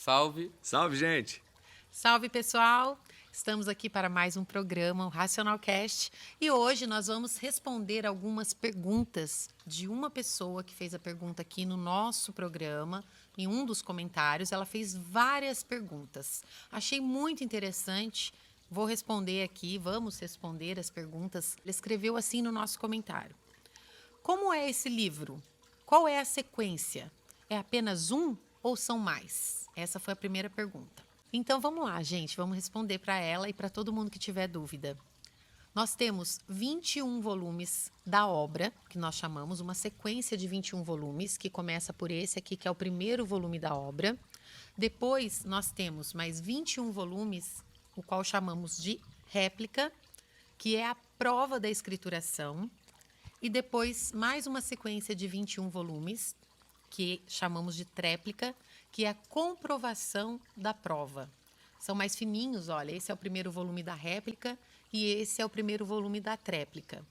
Salve! Salve, gente! Salve, pessoal! Estamos aqui para mais um programa, o RacionalCast, e hoje nós vamos responder algumas perguntas de uma pessoa que fez a pergunta aqui no nosso programa, em um dos comentários. Ela fez várias perguntas. Achei muito interessante. Vou responder aqui, vamos responder as perguntas. Ele escreveu assim no nosso comentário: como é esse livro? Qual é a sequência? É apenas um ou são mais? Essa foi a primeira pergunta. Então vamos lá, gente, vamos responder para ela e para todo mundo que tiver dúvida. Nós temos 21 volumes da obra, que nós chamamos uma sequência de 21 volumes, que começa por esse aqui, que é o primeiro volume da obra. Depois nós temos mais 21 volumes, o qual chamamos de réplica, que é a prova da escrituração. E depois mais uma sequência de 21 volumes, que chamamos de tréplica, que é a comprovação da prova. São mais fininhos, olha, esse é o primeiro volume da réplica e esse é o primeiro volume da tréplica.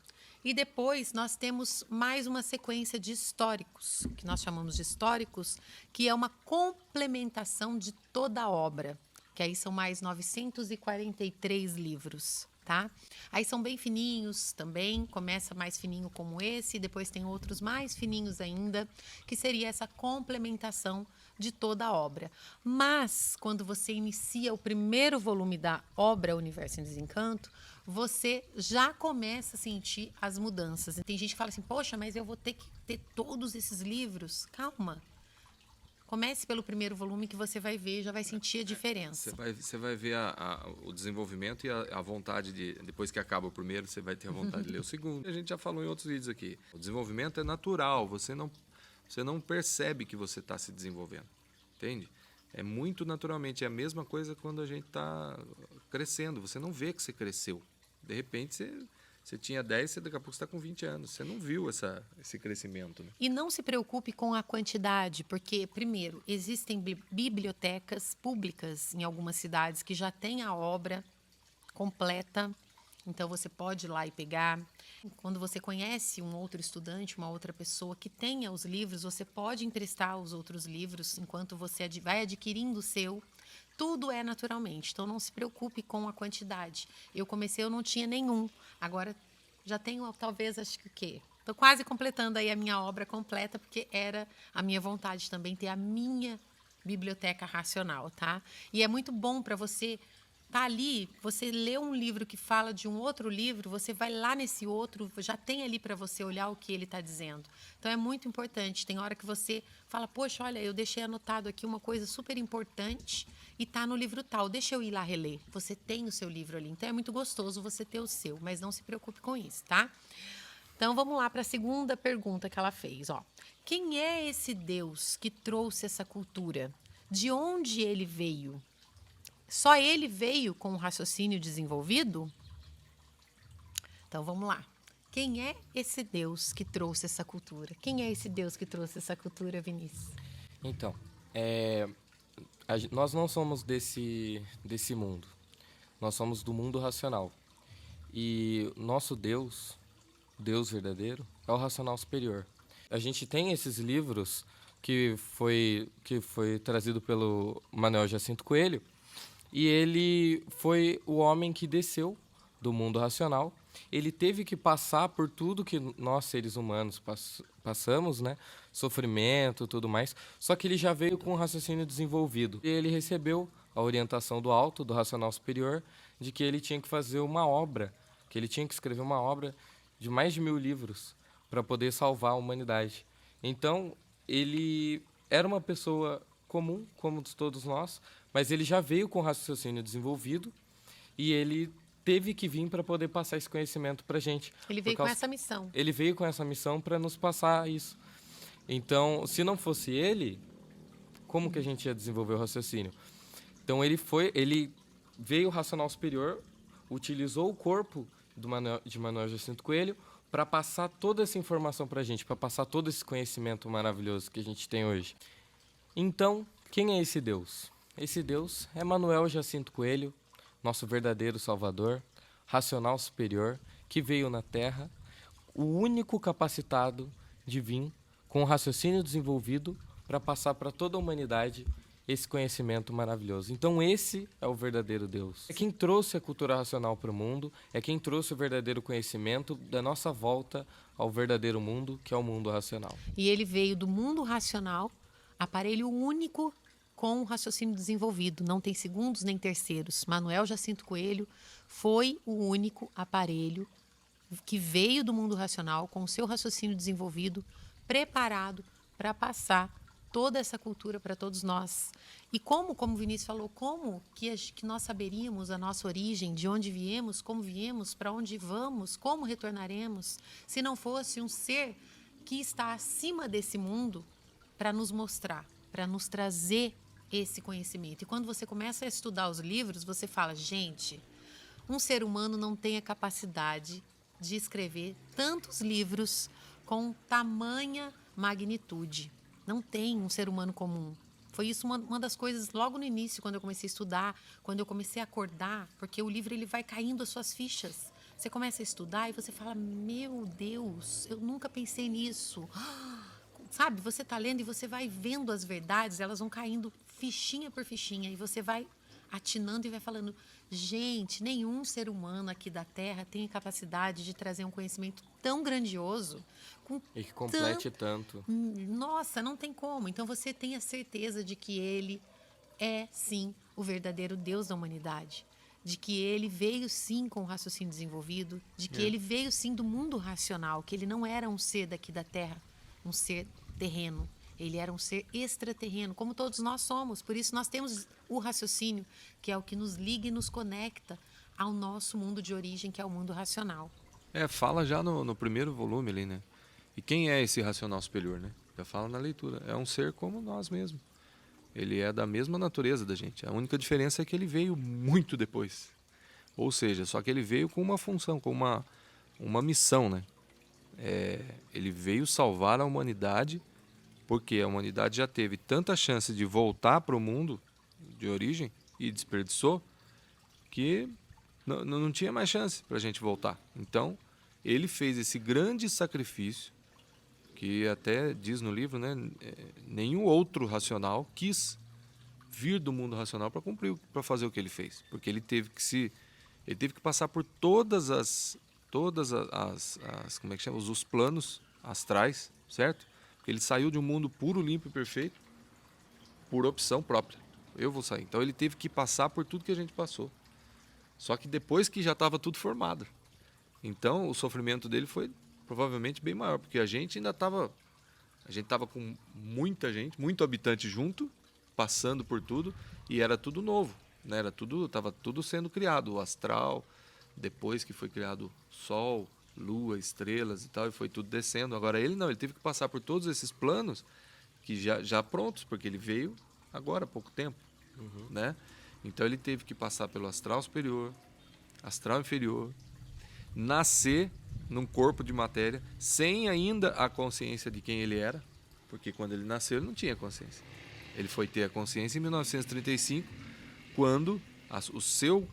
E depois nós temos mais uma sequência de históricos, que nós chamamos de históricos, que é uma complementação de toda a obra, que aí são mais 943 livros. Tá? Aí são bem fininhos também, começa mais fininho como esse, depois tem outros mais fininhos ainda, que seria essa complementação de toda a obra. Mas, quando você inicia o primeiro volume da obra Universo em Desencanto, você já começa a sentir as mudanças. E tem gente que fala assim, poxa, mas eu vou ter que ter todos esses livros. Calma. Comece pelo primeiro volume que você vai ver, já vai sentir a diferença. Você vai ver o desenvolvimento e a vontade de, depois que acaba o primeiro, você vai ter a vontade de ler o segundo. A gente já falou em outros vídeos aqui. O desenvolvimento é natural, você não percebe que você está se desenvolvendo, entende? É muito naturalmente, é a mesma coisa quando a gente está crescendo, você não vê que você cresceu. De repente, você tinha 10, daqui a pouco você está com 20 anos. Você não viu esse crescimento. Né? E não se preocupe com a quantidade, porque, primeiro, existem bibliotecas públicas em algumas cidades que já têm a obra completa. Então, você pode ir lá e pegar. Quando você conhece um outro estudante, uma outra pessoa que tenha os livros, você pode emprestar os outros livros enquanto você vai adquirindo o seu. Tudo é naturalmente, então não se preocupe com a quantidade. Eu comecei, eu não tinha nenhum. Agora já tenho, talvez, acho que o quê? Estou quase completando aí a minha obra completa, porque era a minha vontade também ter a minha biblioteca racional, tá? E é muito bom para você tá ali, você lê um livro que fala de um outro livro, você vai lá nesse outro, já tem ali para você olhar o que ele está dizendo. Então, é muito importante. Tem hora que você fala, poxa, olha, eu deixei anotado aqui uma coisa super importante e está no livro tal, deixa eu ir lá reler. Você tem o seu livro ali. Então, é muito gostoso você ter o seu, mas não se preocupe com isso, tá? Então, vamos lá para a segunda pergunta que ela fez. Ó. Quem é esse Deus que trouxe essa cultura? De onde ele veio? Só ele veio com um raciocínio desenvolvido? Então, vamos lá. Quem é esse Deus que trouxe essa cultura? Quem é esse Deus que trouxe essa cultura, Vinícius? Então, nós não somos desse mundo. Nós somos do mundo racional. E nosso Deus, Deus verdadeiro, é o racional superior. A gente tem esses livros que foi trazido pelo Manuel Jacinto Coelho, e ele foi o homem que desceu do mundo racional. Ele teve que passar por tudo que nós, seres humanos, passamos, né? Sofrimento, tudo mais. Só que ele já veio com um raciocínio desenvolvido. E ele recebeu a orientação do alto, do racional superior, de que ele tinha que fazer uma obra, que ele tinha que escrever uma obra de mais de 1000 livros para poder salvar a humanidade. Então, ele era uma pessoa comum, como todos nós, mas ele já veio com raciocínio desenvolvido e ele teve que vir para poder passar esse conhecimento para a gente. Ele veio com essa missão. Ele veio com essa missão para nos passar isso. Então, se não fosse ele, como que a gente ia desenvolver o raciocínio? Então, ele veio o racional superior, utilizou o corpo de Manuel Jacinto Coelho para passar toda essa informação para a gente, para passar todo esse conhecimento maravilhoso que a gente tem hoje. Então, quem é esse Deus? Esse Deus é Manuel Jacinto Coelho, nosso verdadeiro Salvador, racional superior, que veio na Terra, o único capacitado de vir com um raciocínio desenvolvido para passar para toda a humanidade esse conhecimento maravilhoso. Então esse é o verdadeiro Deus. É quem trouxe a cultura racional para o mundo, é quem trouxe o verdadeiro conhecimento da nossa volta ao verdadeiro mundo, que é o mundo racional. E ele veio do mundo racional, aparelho único com o raciocínio desenvolvido. Não tem segundos nem terceiros. Manuel Jacinto Coelho foi o único aparelho que veio do mundo racional com o seu raciocínio desenvolvido, preparado para passar toda essa cultura para todos nós. E como o Vinícius falou, como que nós saberíamos a nossa origem, de onde viemos, como viemos, para onde vamos, como retornaremos, se não fosse um ser que está acima desse mundo para nos mostrar, para nos trazer esse conhecimento. E quando você começa a estudar os livros, você fala, gente, um ser humano não tem a capacidade de escrever tantos livros com tamanha magnitude. Não tem um ser humano comum. Foi isso uma das coisas logo no início, quando eu comecei a estudar, quando eu comecei a acordar, porque o livro ele vai caindo as suas fichas. Você começa a estudar e você fala, meu Deus, eu nunca pensei nisso. Sabe, você está lendo e você vai vendo as verdades, elas vão caindo fichinha por fichinha, e você vai atinando e vai falando, gente, nenhum ser humano aqui da Terra tem a capacidade de trazer um conhecimento tão grandioso. E que complete tanto. Nossa, não tem como. Então você tem a certeza de que ele é, sim, o verdadeiro Deus da humanidade. De que ele veio, sim, com o raciocínio desenvolvido. De que ele veio, sim, do mundo racional. Que ele não era um ser daqui da Terra, um ser terreno. Ele era um ser extraterreno, como todos nós somos. Por isso nós temos o raciocínio, que é o que nos liga e nos conecta ao nosso mundo de origem, que é o mundo racional. Fala já no primeiro volume ali, né? E quem é esse racional superior, né? Já fala na leitura. É um ser como nós mesmos. Ele é da mesma natureza da gente. A única diferença é que ele veio muito depois. Ou seja, só que ele veio com uma função, com uma missão, né? Ele veio salvar a humanidade, porque a humanidade já teve tanta chance de voltar para o mundo de origem e desperdiçou, que não tinha mais chance para a gente voltar. Então, ele fez esse grande sacrifício, que até diz no livro, né, nenhum outro racional quis vir do mundo racional para fazer o que ele fez, porque ele teve que passar por todas as como é que chama, os planos astrais, certo? Porque ele saiu de um mundo puro, limpo e perfeito por opção própria. Eu vou sair. Então ele teve que passar por tudo que a gente passou. Só que depois que já estava tudo formado. Então o sofrimento dele foi provavelmente bem maior, porque a gente ainda estava com muita gente, muito habitante junto, passando por tudo, e era tudo novo, né? Estava tudo sendo criado, o astral, depois que foi criado Sol, Lua, estrelas e tal, e foi tudo descendo. Agora ele não, ele teve que passar por todos esses planos que já prontos, porque ele veio agora há pouco tempo, né? Então ele teve que passar pelo astral superior, astral inferior, nascer num corpo de matéria, sem ainda a consciência de quem ele era, porque quando ele nasceu ele não tinha consciência. Ele foi ter a consciência em 1935, quando o seu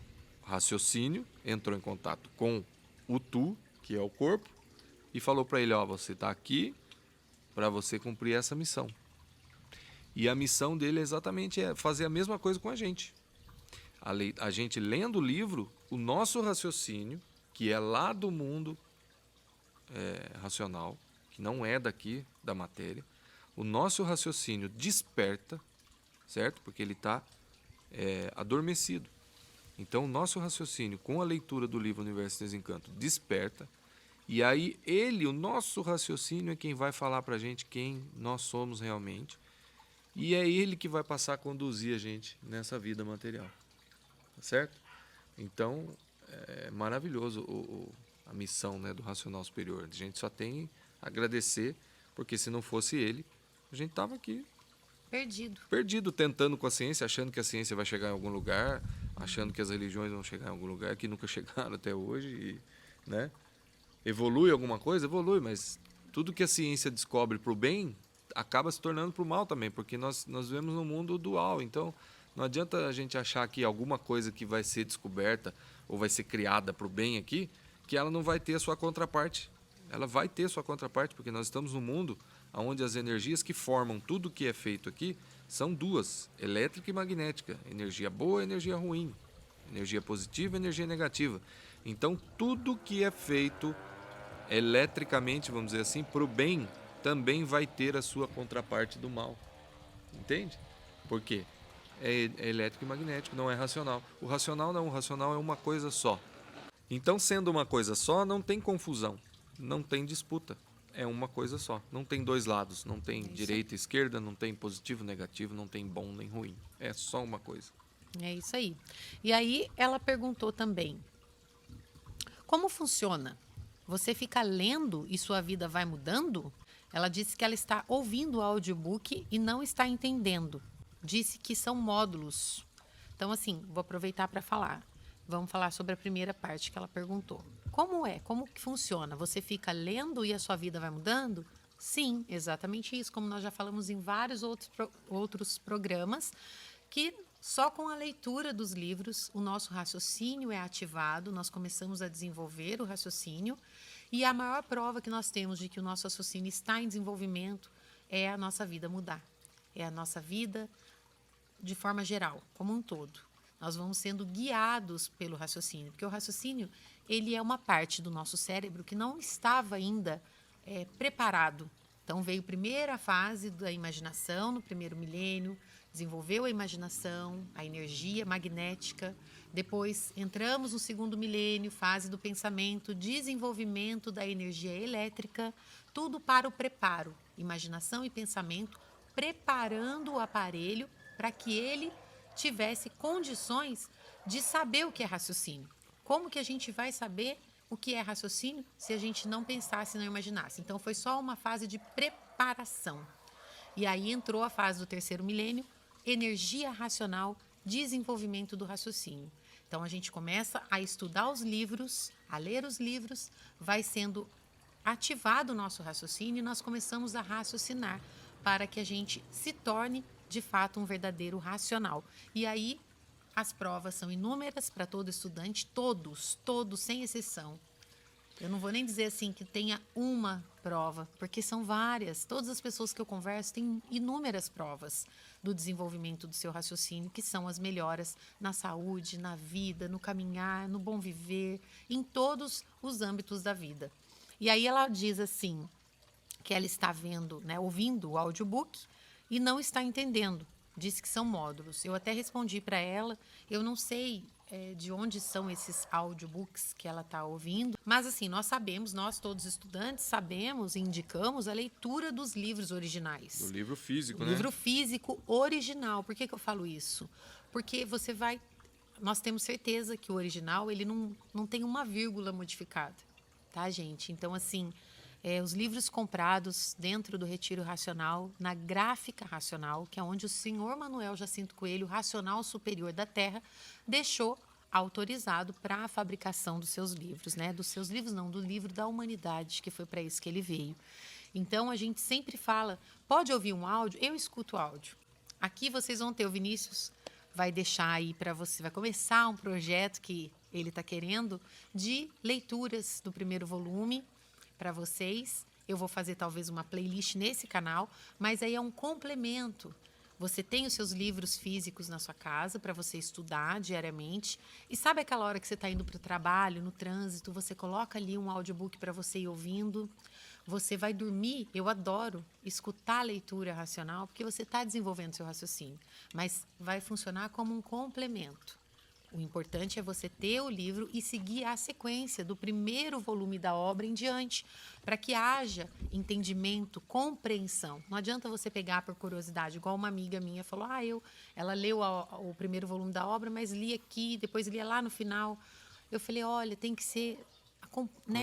raciocínio entrou em contato com o Tu, que é o corpo, e falou para ele, você está aqui para você cumprir essa missão. E a missão dele exatamente é fazer a mesma coisa com a gente. A gente lendo o livro, o nosso raciocínio, que é lá do mundo racional, que não é daqui da matéria, o nosso raciocínio desperta, certo? Porque ele está adormecido. Então, o nosso raciocínio, com a leitura do livro Universo e Desencanto, desperta. E aí, o nosso raciocínio é quem vai falar para a gente quem nós somos realmente. E é ele que vai passar a conduzir a gente nessa vida material. Tá certo? Então, é maravilhoso a missão, né, do racional superior. A gente só tem a agradecer, porque se não fosse ele, a gente estava aqui perdido, tentando com a ciência, achando que a ciência vai chegar em algum lugar, achando que as religiões vão chegar em algum lugar, que nunca chegaram até hoje, e, né? Evolui alguma coisa? Evolui, mas tudo que a ciência descobre para o bem acaba se tornando para o mal também, porque nós vivemos num mundo dual. Então, não adianta a gente achar que alguma coisa que vai ser descoberta ou vai ser criada para o bem aqui, que ela não vai ter a sua contraparte. Ela vai ter sua contraparte, porque nós estamos num mundo onde as energias que formam tudo que é feito aqui São duas, elétrica e magnética. Energia boa e energia ruim. Energia positiva e energia negativa. Então, tudo que é feito eletricamente, vamos dizer assim, para o bem, também vai ter a sua contraparte do mal. Entende? Por quê? É elétrico e magnético, não é racional. O racional não, o racional é uma coisa só. Então, sendo uma coisa só, não tem confusão, não tem disputa. É uma coisa só. Não tem dois lados, não tem direita e esquerda, não tem positivo, negativo, não tem bom nem ruim. É só uma coisa. É isso aí. E aí ela perguntou também: como funciona? Você fica lendo e sua vida vai mudando? Ela disse que ela está ouvindo o audiobook e não está entendendo. Disse que são módulos. Então, assim, vou aproveitar para falar. Vamos falar sobre a primeira parte que ela perguntou. Como é? Como que funciona? Você fica lendo e a sua vida vai mudando? Sim, exatamente isso. Como nós já falamos em vários outros programas, que só com a leitura dos livros o nosso raciocínio é ativado, nós começamos a desenvolver o raciocínio, e a maior prova que nós temos de que o nosso raciocínio está em desenvolvimento é a nossa vida mudar. É a nossa vida de forma geral, como um todo. Nós vamos sendo guiados pelo raciocínio, porque o raciocínio ele é uma parte do nosso cérebro que não estava ainda preparado. Então veio a primeira fase da imaginação, no primeiro milênio, desenvolveu a imaginação, a energia magnética. Depois entramos no segundo milênio, fase do pensamento, desenvolvimento da energia elétrica, tudo para o preparo, imaginação e pensamento, preparando o aparelho para que ele tivesse condições de saber o que é raciocínio. Como que a gente vai saber o que é raciocínio se a gente não pensasse e não imaginasse? Então, foi só uma fase de preparação. E aí entrou a fase do terceiro milênio, energia racional, desenvolvimento do raciocínio. Então, a gente começa a estudar os livros, a ler os livros, vai sendo ativado o nosso raciocínio e nós começamos a raciocinar para que a gente se torne, de fato, um verdadeiro racional. E aí, as provas são inúmeras para todo estudante, todos, sem exceção. Eu não vou nem dizer assim que tenha uma prova, porque são várias. Todas as pessoas que eu converso têm inúmeras provas do desenvolvimento do seu raciocínio, que são as melhoras na saúde, na vida, no caminhar, no bom viver, em todos os âmbitos da vida. E aí ela diz assim, que ela está vendo, né, ouvindo o audiobook e não está entendendo. Disse que são módulos. Eu até respondi para ela, eu não sei de onde são esses audiobooks que ela está ouvindo, mas assim, nós sabemos, nós todos estudantes sabemos e indicamos a leitura dos livros originais. Do livro físico, né? Livro físico original. Por que eu falo isso? Porque nós temos certeza que o original ele não tem uma vírgula modificada, tá, gente? Então, assim, os livros comprados dentro do Retiro Racional, na Gráfica Racional, que é onde o senhor Manuel Jacinto Coelho, racional superior da Terra, deixou autorizado para a fabricação dos seus livros, né? Dos seus livros não, do livro da humanidade, que foi para isso que ele veio. Então, a gente sempre fala, pode ouvir um áudio? Eu escuto áudio. Aqui vocês vão ter, o Vinícius vai deixar aí para você, vai começar um projeto que ele está querendo de leituras do primeiro volume, para vocês. Eu vou fazer talvez uma playlist nesse canal, mas aí é um complemento. Você tem os seus livros físicos na sua casa para você estudar diariamente. E sabe aquela hora que você está indo para o trabalho, no trânsito, você coloca ali um audiobook para você ir ouvindo. Você vai dormir. Eu adoro escutar a leitura racional, porque você está desenvolvendo seu raciocínio. Mas vai funcionar como um complemento. O importante é você ter o livro e seguir a sequência do primeiro volume da obra em diante, para que haja entendimento, compreensão. Não adianta você pegar por curiosidade, igual uma amiga minha falou, ela leu o primeiro volume da obra, mas lia aqui, depois lia lá no final. Eu falei, olha, tem que ser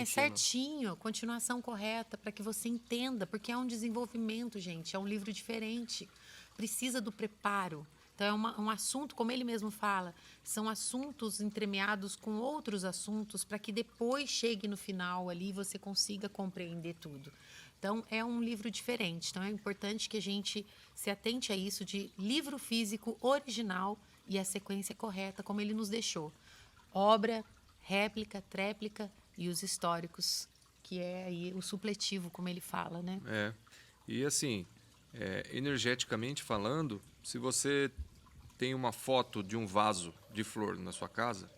certinho, a continuação correta, para que você entenda, porque é um desenvolvimento, gente, é um livro diferente, precisa do preparo. Então, é um assunto, como ele mesmo fala, são assuntos entremeados com outros assuntos para que depois chegue no final ali e você consiga compreender tudo. Então, é um livro diferente. Então, é importante que a gente se atente a isso de livro físico original e a sequência correta, como ele nos deixou. Obra, réplica, tréplica e os históricos, que é aí o supletivo, como ele fala, né? E assim, energeticamente falando, se você tem uma foto de um vaso de flor na sua casa,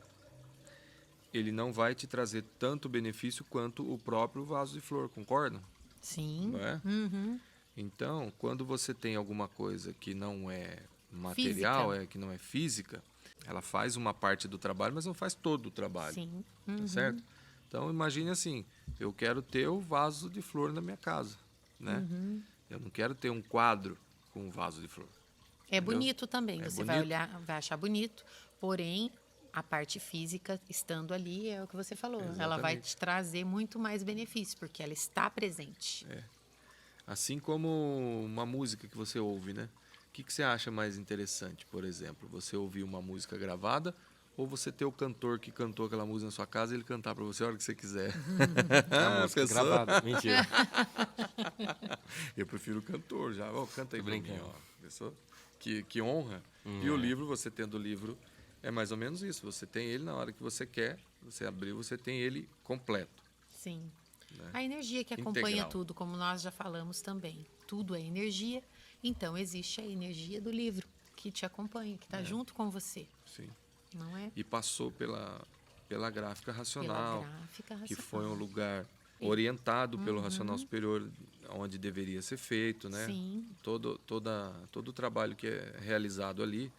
ele não vai te trazer tanto benefício quanto o próprio vaso de flor, concordam? Sim. Não é? Uhum. Então, quando você tem alguma coisa que não é material, Física. que não é física, ela faz uma parte do trabalho, mas não faz todo o trabalho. Sim. Tá Uhum. certo? Então, imagine assim, eu quero ter o vaso de flor na minha casa, né? Uhum. Eu não quero ter um quadro com um vaso de flor. É Entendeu? bonito também. É Você vai bonito. olhar, vai achar bonito, porém a parte física estando ali é o que você falou. Ela vai Exatamente. te trazer muito mais benefício porque ela está presente. Assim como uma música que você ouve, né? O que você acha mais interessante, por exemplo? Você ouvir uma música gravada ou você ter o cantor que cantou aquela música na sua casa e ele cantar para você a hora que você quiser? A música Pensou? gravada. Mentira. Eu prefiro o cantor já. Ó, canta aí Tô pra mim, brincando. ó. Pensou? Que honra. E o livro, você tendo o livro, é mais ou menos isso. Você tem ele na hora que você quer, você abriu, você tem ele completo. Sim. Né? A energia que acompanha Integral. tudo, como nós já falamos também. Tudo é energia, então existe a energia do livro que te acompanha, que está junto com você, Sim. não é? E passou pela gráfica racional, Pela gráfica que racional. foi um lugar orientado pelo racional superior, onde deveria ser feito, né? Sim. Todo o trabalho que é realizado ali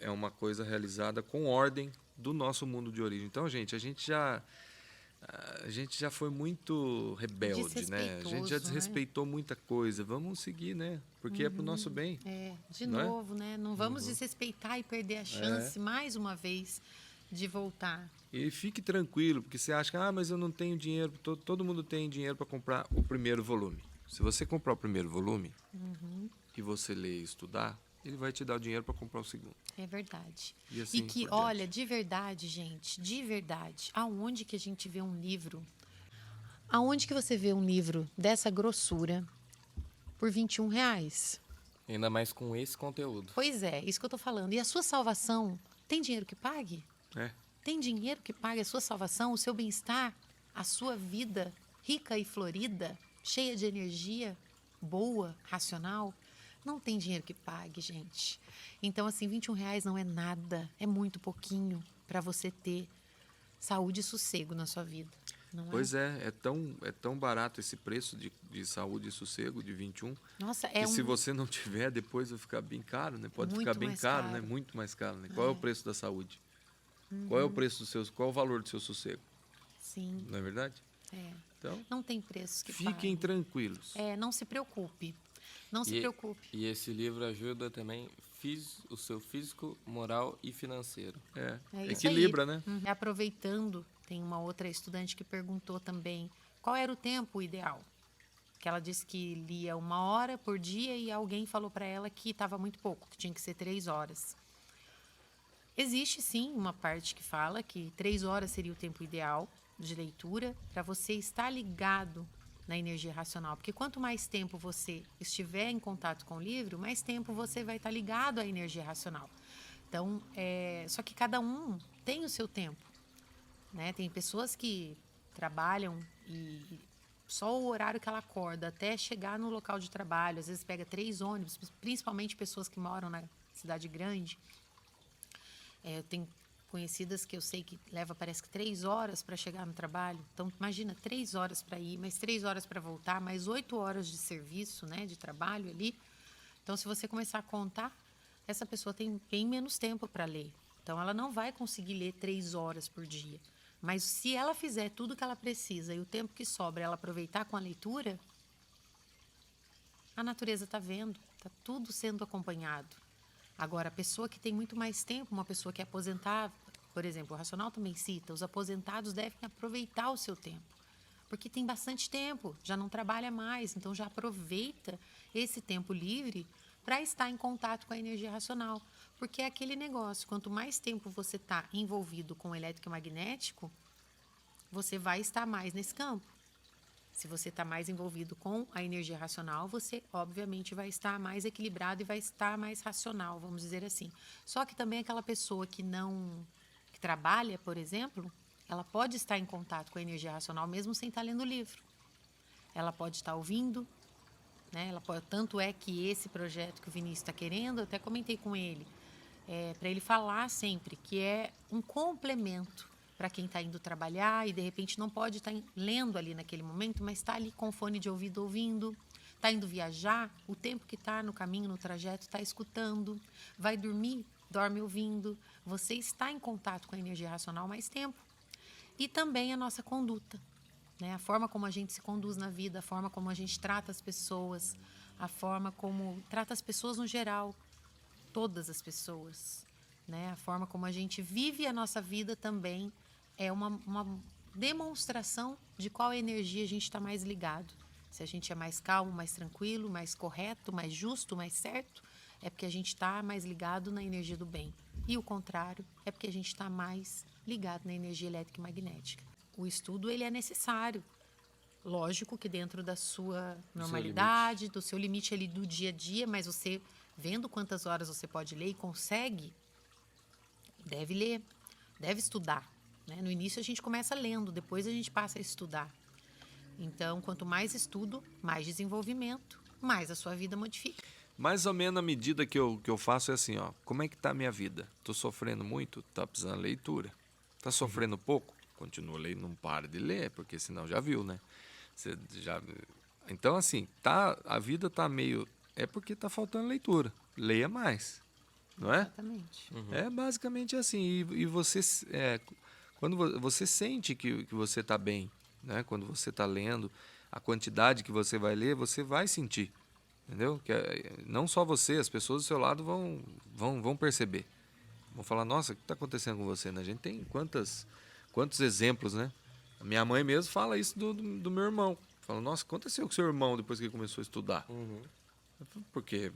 é uma coisa realizada com ordem do nosso mundo de origem. Então, gente, a gente já foi muito rebelde, né? A gente já Desrespeitoso, né? desrespeitou muita coisa. Vamos seguir, né? Porque é pro nosso bem. De Não é? novo, né? Não vamos desrespeitar e perder a chance mais uma vez de voltar. E fique tranquilo, porque você acha que mas eu não tenho dinheiro. Todo mundo tem dinheiro para comprar o primeiro volume. Se você comprar o primeiro volume e você ler e estudar, ele vai te dar o dinheiro para comprar o segundo. É verdade. E assim que, por diante. olha, de verdade, gente, de verdade, aonde que a gente vê um livro? Aonde que você vê um livro dessa grossura por R$ 21? Ainda mais com esse conteúdo. Pois é, isso que eu tô falando. E a sua salvação, tem dinheiro que pague? É. Tem dinheiro que pague a sua salvação, o seu bem-estar, a sua vida rica e florida, cheia de energia, boa, racional? Não tem dinheiro que pague, gente. Então, assim, R$ 21 não é nada, é muito pouquinho para você ter saúde e sossego na sua vida. Não Pois é tão barato esse preço de saúde e sossego de 21, Nossa, que se você não tiver, depois vai ficar bem caro, né? Pode Muito ficar bem mais caro, né? caro. Muito mais caro, né? Qual é o preço da saúde? Qual é o preço qual é o valor do seu sossego? Sim, Não é verdade? é. Então, Não tem preço que fiquem pague. tranquilos. Não se preocupe. Não se preocupe. E esse livro ajuda também o seu físico, moral e financeiro. É isso Equilibra, aí. né? Aproveitando, tem uma outra estudante que perguntou também qual era o tempo ideal. Que ela disse que lia 1 hora por dia e alguém falou para ela que estava muito pouco, que tinha que ser 3 horas. Existe sim uma parte que fala que 3 horas seria o tempo ideal de leitura para você estar ligado na energia racional. Porque quanto mais tempo você estiver em contato com o livro, mais tempo você vai estar ligado à energia racional. Então, só que cada um tem o seu tempo. Né? Tem pessoas que trabalham e só o horário que ela acorda até chegar no local de trabalho, às vezes pega 3 ônibus, principalmente pessoas que moram na cidade grande. Eu tenho conhecidas que eu sei que leva, parece que 3 horas para chegar no trabalho. Então, imagina, 3 horas para ir, mais 3 horas para voltar, mais 8 horas de serviço, né, de trabalho ali. Então, se você começar a contar, essa pessoa tem bem menos tempo para ler. Então, ela não vai conseguir ler 3 horas por dia. Mas se ela fizer tudo o que ela precisa e o tempo que sobra ela aproveitar com a leitura, a natureza está vendo, está tudo sendo acompanhado. Agora, a pessoa que tem muito mais tempo, uma pessoa que é aposentada, por exemplo, o Racional também cita, os aposentados devem aproveitar o seu tempo, porque tem bastante tempo, já não trabalha mais, então já aproveita esse tempo livre para estar em contato com a energia racional, porque é aquele negócio, quanto mais tempo você está envolvido com o elétrico e magnético, você vai estar mais nesse campo. Se você está mais envolvido com a energia racional, você, obviamente, vai estar mais equilibrado e vai estar mais racional, vamos dizer assim. Só que também aquela pessoa que trabalha, por exemplo, ela pode estar em contato com a energia racional mesmo sem estar lendo o livro. Ela pode estar ouvindo, né? Tanto é que esse projeto que o Vinícius está querendo, eu até comentei com ele, para ele falar sempre que é um complemento para quem está indo trabalhar e, de repente, não pode estar lendo ali naquele momento, mas está ali com fone de ouvido ouvindo, está indo viajar, o tempo que está no caminho, no trajeto, está escutando, vai dormir, dorme ouvindo. Você está em contato com a energia racional mais tempo. E também a nossa conduta, né? A forma como a gente se conduz na vida, a forma como a gente trata as pessoas, a forma como trata as pessoas no geral, todas as pessoas, né? A forma como a gente vive a nossa vida também é uma demonstração de qual energia a gente está mais ligado. Se a gente é mais calmo, mais tranquilo, mais correto, mais justo, mais certo, é porque a gente está mais ligado na energia do bem. E o contrário, é porque a gente está mais ligado na energia elétrica e magnética. O estudo ele é necessário. Lógico que dentro da sua normalidade, do seu limite ali do dia a dia, mas você, vendo quantas horas você pode ler e consegue, deve ler, deve estudar, né? No início a gente começa lendo, depois a gente passa a estudar. Então, quanto mais estudo, mais desenvolvimento, mais a sua vida modifica. Mais ou menos a medida que eu faço é assim, ó. Como é que tá a minha vida? Tô sofrendo muito? Tá precisando de leitura. Tá sofrendo pouco? Continua lendo, não para de ler, porque senão já viu, né? Você já... Então, assim, a vida tá meio... É porque tá faltando leitura. Leia mais, não é? Exatamente. É basicamente assim. E você... quando você sente que você tá bem, né? Quando você tá lendo, a quantidade que você vai ler, você vai sentir. Entendeu? Não só você, as pessoas do seu lado vão perceber. Vão falar, nossa, o que está acontecendo com você? Né? A gente tem quantos exemplos, né? A minha mãe mesmo fala isso do meu irmão. Fala, nossa, o que aconteceu com seu irmão depois que ele começou a estudar? Porque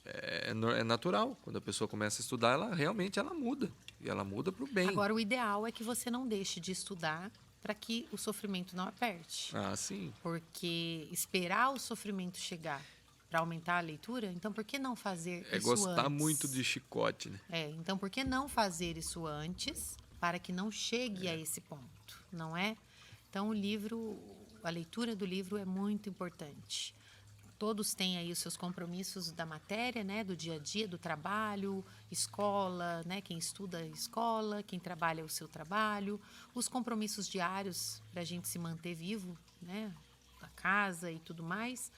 é natural. Quando a pessoa começa a estudar, ela realmente muda. E ela muda para o bem. Agora, o ideal é que você não deixe de estudar para que o sofrimento não aperte. Ah, sim. Porque esperar o sofrimento chegar para aumentar a leitura, então por que não fazer isso antes? É gostar muito de chicote, né? Então por que não fazer isso antes para que não chegue a esse ponto, não é? Então a leitura do livro é muito importante. Todos têm aí os seus compromissos da matéria, né, do dia a dia, do trabalho, escola, né, quem estuda escola, quem trabalha o seu trabalho, os compromissos diários para a gente se manter vivo, né, a casa e tudo mais.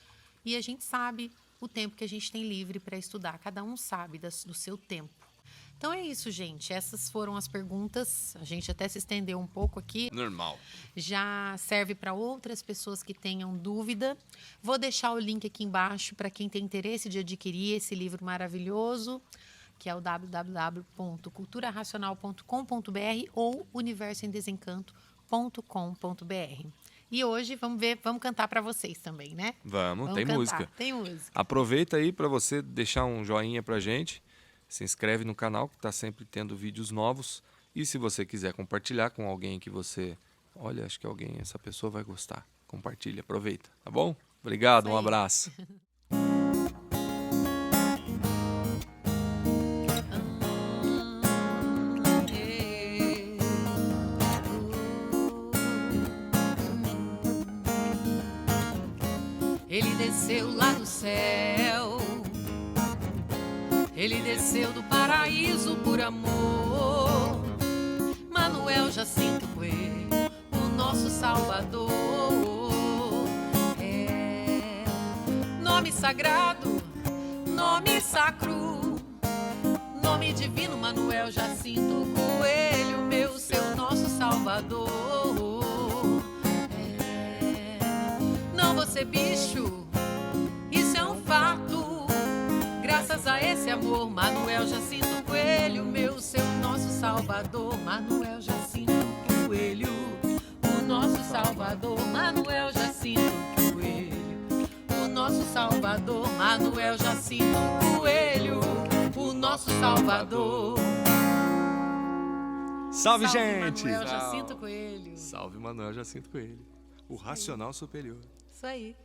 E a gente sabe o tempo que a gente tem livre para estudar. Cada um sabe do seu tempo. Então é isso, gente. Essas foram as perguntas. A gente até se estendeu um pouco aqui. Normal. Já serve para outras pessoas que tenham dúvida. Vou deixar o link aqui embaixo para quem tem interesse de adquirir esse livro maravilhoso, que é o www.culturaracional.com.br ou universoemdesencanto.com.br. E hoje, vamos cantar para vocês também, né? Vamos tem cantar. música. Tem música. Aproveita aí para você deixar um joinha pra gente. Se inscreve no canal, que está sempre tendo vídeos novos. E se você quiser compartilhar com alguém que você... Olha, acho que essa pessoa vai gostar. Compartilha, aproveita, tá bom? Obrigado, um abraço. Ele desceu lá do céu, ele desceu do paraíso por amor. Manuel Jacinto Coelho, o nosso Salvador. É nome sagrado, nome sacro, nome divino, Manuel Jacinto Coelho, meu, seu, nosso Salvador. Não vou ser bicho, isso é um fato. Graças a esse amor, Manuel Jacinto Coelho, meu, seu, nosso Salvador. Manuel Jacinto Coelho, o nosso Salvador. Manuel Jacinto Coelho, o nosso Salvador. Manuel Jacinto Coelho, o nosso Salvador. Salve, gente! Manuel Jacinto Coelho. Salve, Manuel Jacinto Coelho. O racional superior. Isso aí.